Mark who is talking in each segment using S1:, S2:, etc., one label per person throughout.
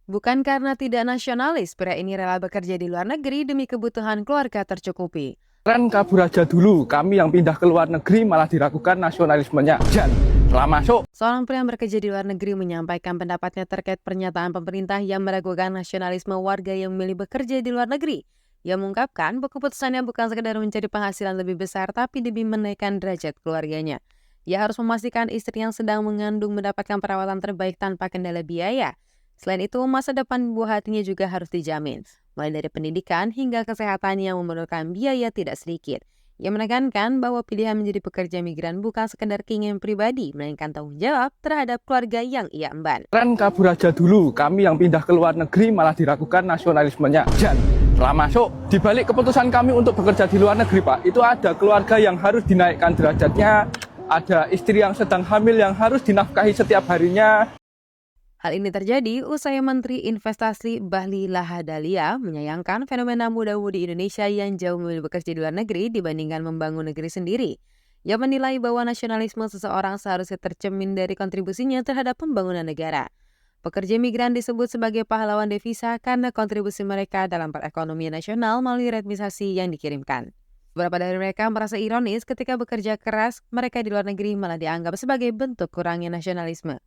S1: Bukan karena tidak nasionalis, pria ini rela bekerja di luar negeri demi kebutuhan keluarga tercukupi.
S2: Tren kabur aja dulu, kami yang pindah ke luar negeri malah diragukan nasionalismenya. Jan, telah masuk.
S1: Seorang pria yang bekerja di luar negeri menyampaikan pendapatnya terkait pernyataan pemerintah yang meragukan nasionalisme warga yang memilih bekerja di luar negeri. Ia mengungkapkan bahwa keputusannya bukan sekedar mencari penghasilan lebih besar, tapi demi menaikkan derajat keluarganya. Ia harus memastikan istri yang sedang mengandung mendapatkan perawatan terbaik tanpa kendala biaya. Selain itu, masa depan buah hatinya juga harus dijamin, mulai dari pendidikan hingga kesehatan yang memerlukan biaya tidak sedikit. Ia menekankan bahwa pilihan menjadi pekerja migran bukan sekedar keinginan pribadi, melainkan tanggung jawab terhadap keluarga yang ia emban.
S2: Tren kabur aja dulu, kami yang pindah ke luar negeri malah diragukan nasionalismenya. Jan, telah masuk. Di balik keputusan kami untuk bekerja di luar negeri, Pak, itu ada keluarga yang harus dinaikkan derajatnya, ada istri yang sedang hamil yang harus dinafkahi setiap harinya.
S1: Hal ini terjadi usai Menteri Investasi Bahlil Lahadalia menyayangkan fenomena muda-mudi Indonesia yang jauh memilih bekerja di luar negeri dibandingkan membangun negeri sendiri. Ia menilai bahwa nasionalisme seseorang seharusnya tercermin dari kontribusinya terhadap pembangunan negara. Pekerja migran disebut sebagai pahlawan devisa karena kontribusi mereka dalam perekonomian nasional melalui remisasi yang dikirimkan. Beberapa dari mereka merasa ironis ketika bekerja keras, mereka di luar negeri malah dianggap sebagai bentuk kurangnya nasionalisme.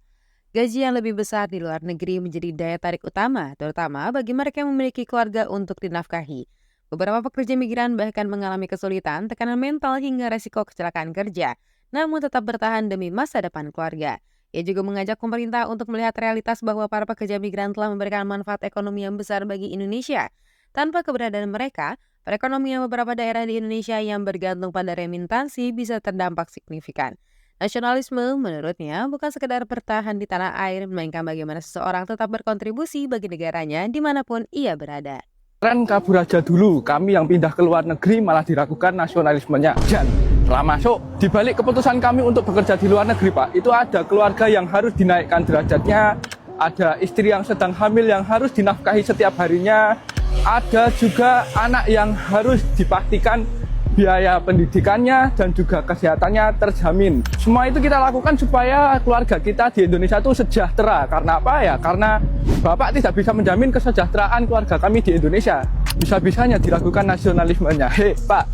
S1: Gaji yang lebih besar di luar negeri menjadi daya tarik utama, terutama bagi mereka yang memiliki keluarga untuk dinafkahi. Beberapa pekerja migran bahkan mengalami kesulitan, tekanan mental hingga resiko kecelakaan kerja, namun tetap bertahan demi masa depan keluarga. Ia juga mengajak pemerintah untuk melihat realitas bahwa para pekerja migran telah memberikan manfaat ekonomi yang besar bagi Indonesia. Tanpa keberadaan mereka, perekonomian beberapa daerah di Indonesia yang bergantung pada remitansi bisa terdampak signifikan. Nasionalisme, menurutnya, bukan sekedar bertahan di tanah air, melainkan bagaimana seseorang tetap berkontribusi bagi negaranya dimanapun ia berada.
S2: Tren kabur aja dulu, kami yang pindah ke luar negeri malah diragukan nasionalismenya. Jan, telah masuk. Di balik keputusan kami untuk bekerja di luar negeri, Pak, itu ada keluarga yang harus dinaikkan derajatnya, ada istri yang sedang hamil yang harus dinafkahi setiap harinya, ada juga anak yang harus dipastikan biaya pendidikannya dan juga kesehatannya terjamin. Semua itu kita lakukan supaya keluarga kita di Indonesia itu sejahtera. Karena apa ya? Karena Bapak tidak bisa menjamin kesejahteraan keluarga kami di Indonesia. Bisa-bisanya diragukan nasionalismenya. Hei Pak,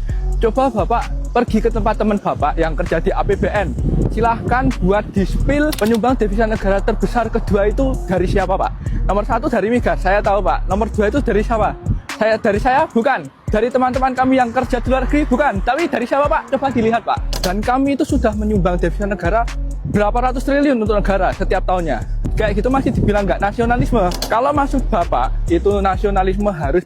S2: coba Bapak pergi ke tempat teman Bapak yang kerja di APBN. Silahkan buat di-spill penyumbang devisa negara terbesar kedua itu dari siapa Pak? Nomor 1 dari Migas, saya tahu Pak. Nomor 2 itu dari siapa? Dari saya bukan, dari teman-teman kami yang kerja di luar negeri bukan, tapi dari siapa Pak? Coba dilihat Pak. Dan kami itu sudah menyumbang devisa negara berapa ratus triliun untuk negara setiap tahunnya. Kayak gitu masih dibilang nggak nasionalisme. Kalau maksud Bapak itu nasionalisme harus